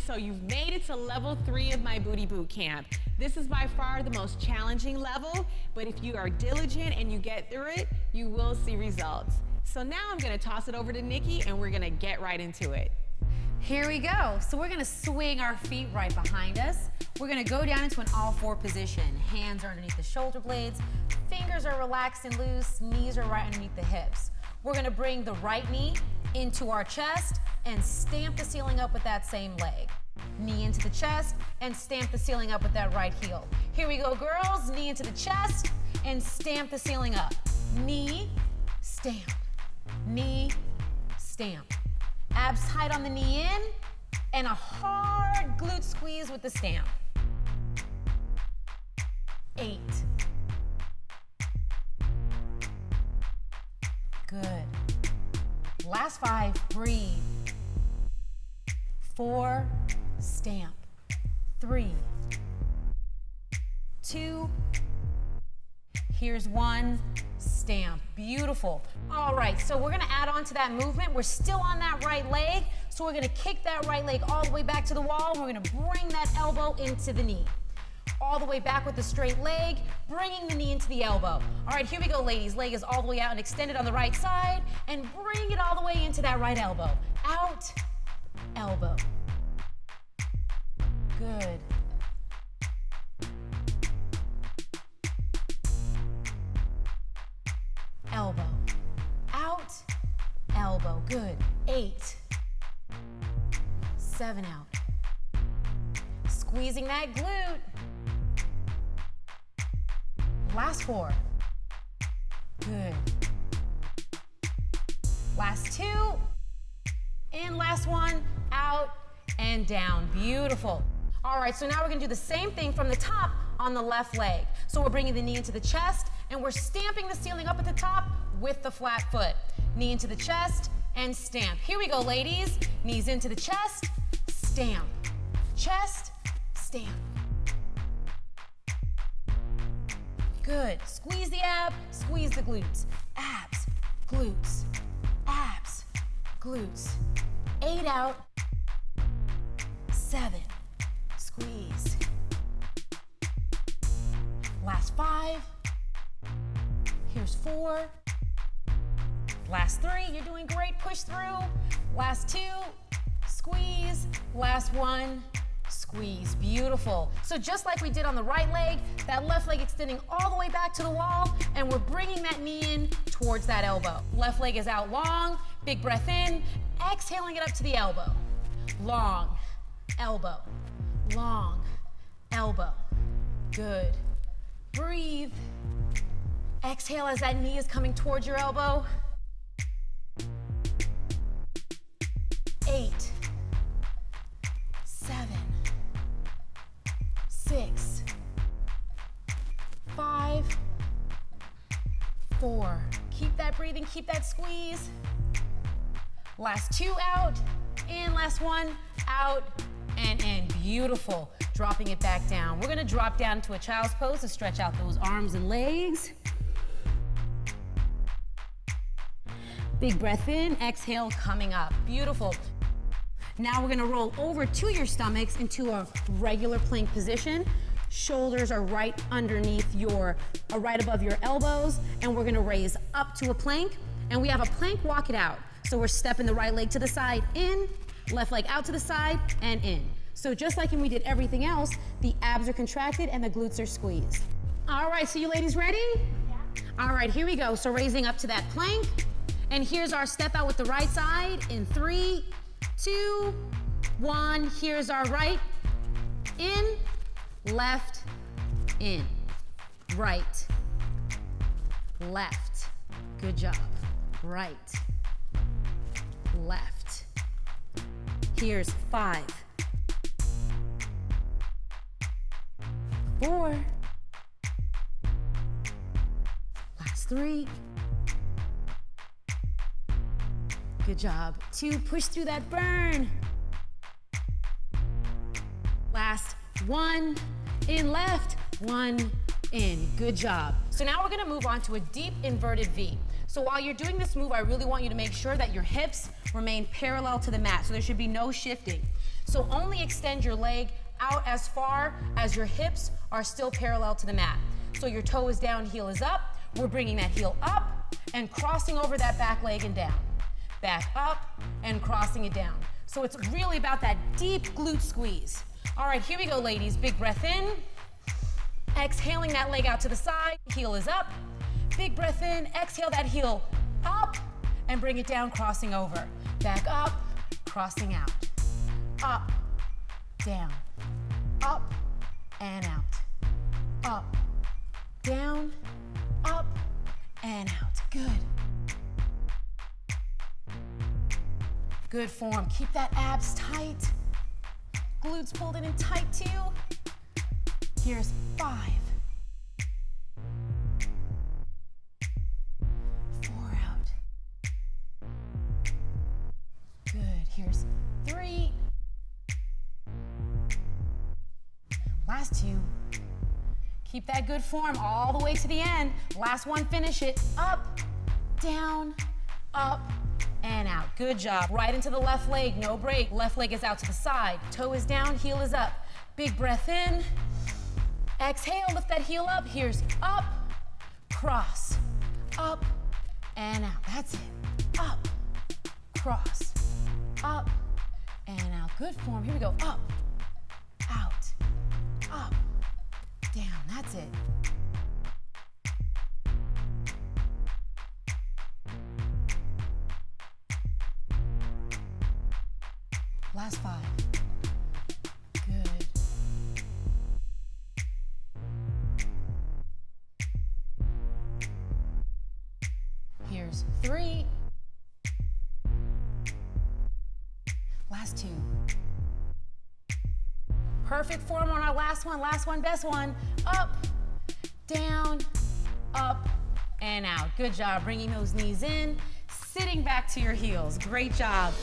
So you've made it to level 3 of my booty boot camp. This is by far the most challenging level, but if you are diligent and you get through it, you will see results. So now I'm gonna toss it over to Nikki and we're gonna get right into it. Here we go. So we're gonna swing our feet right behind us. We're gonna go down into an all-four position. Hands are underneath the shoulder blades, fingers are relaxed and loose, knees are right underneath the hips. We're gonna bring the right knee into our chest and stamp the ceiling up with that same leg. Knee into the chest and stamp the ceiling up with that right heel. Here we go, girls. Knee into the chest and stamp the ceiling up. Knee, stamp. Knee, stamp. Abs tight on the knee in and a hard glute squeeze with the stamp. 8. Good. Last 5, breathe. 4, stamp. 3, 2, here's 1, stamp. Beautiful. All right, so we're gonna add on to that movement. We're still on that right leg, so we're gonna kick that right leg all the way back to the wall, and we're gonna bring that elbow into the knee. All the way back with the straight leg, bringing the knee into the elbow. All right, here we go, ladies. Leg is all the way out and extended on the right side, and bring it all the way into that right elbow. Out, elbow. Good. Elbow. Out, elbow. Good. 8. 7 out. Squeezing that glute. Last 4. Good. Last 2. And last 1. Out and down. Beautiful. All right, so now we're gonna do the same thing from the top on the left leg. So we're bringing the knee into the chest and we're stamping the ceiling up at the top with the flat foot. Knee into the chest and stamp. Here we go, ladies. Knees into the chest, stamp. Chest, stamp. Good. Squeeze the ab, squeeze the glutes. Abs, glutes, abs, glutes. 8 out. 7. Squeeze. Last 5. Here's 4. Last 3. You're doing great. Push through. Last 2. Squeeze. Last 1. Squeeze. Beautiful. So just like we did on the right leg, that left leg extending all the way back to the wall, and we're bringing that knee in towards that elbow. Left leg is out long. Big breath in. Exhaling it up to the elbow. Long. Elbow. Long. Elbow. Good. Breathe. Exhale as that knee is coming towards your elbow. 8. 7. 6. 5. 4. Keep that breathing, keep that squeeze. Last 2 out, in, last 1, out, and in. Beautiful. Dropping it back down. We're gonna drop down to a child's pose to stretch out those arms and legs. Big breath in, exhale, coming up. Beautiful. Now we're gonna roll over to your stomachs into a regular plank position. Shoulders are right underneath right above your elbows, and we're gonna raise up to a plank, and we have a plank walk it out. So we're stepping the right leg to the side, in, left leg out to the side, and in. So just like when we did everything else, the abs are contracted and the glutes are squeezed. All right, so you ladies ready? Yeah. All right, here we go. So raising up to that plank, and here's our step out with the right side in 3, 2, 1. Here's our right, in, left, in, right, left. Good job. Right, left. Here's 5, 4, last 3. Good job. 2, push through that burn. Last 1, in left, 1, in. Good job. So now we're gonna move on to a deep inverted V. So while you're doing this move, I really want you to make sure that your hips remain parallel to the mat, so there should be no shifting. So only extend your leg out as far as your hips are still parallel to the mat. So your toe is down, heel is up. We're bringing that heel up and crossing over that back leg and down. Back up and crossing it down. So it's really about that deep glute squeeze. All right, here we go, ladies. Big breath in. Exhaling that leg out to the side. Heel is up. Big breath in. Exhale that heel up and bring it down, crossing over. Back up, crossing out. Up, down, up, and out. Up, down, up, and out. Good. Good form. Keep that abs tight. Glutes pulled in and tight too. Here's 5. 4 out. Good. Here's 3. Last 2. Keep that good form all the way to the end. Last one, finish it. Up, down, up, and out. Good job. Right into the left leg, no break. Left leg is out to the side. Toe is down, heel is up. Big breath in. Exhale, lift that heel up. Here's up, cross, up, and out. That's it. Up, cross, up, and out. Good form. Here we go. Up, out, up, down. That's it. Last 5. Good. Here's 3. Last 2. Perfect form on our last one, best one. Up, down, up, and out. Good job bringing those knees in, sitting back to your heels. Great job.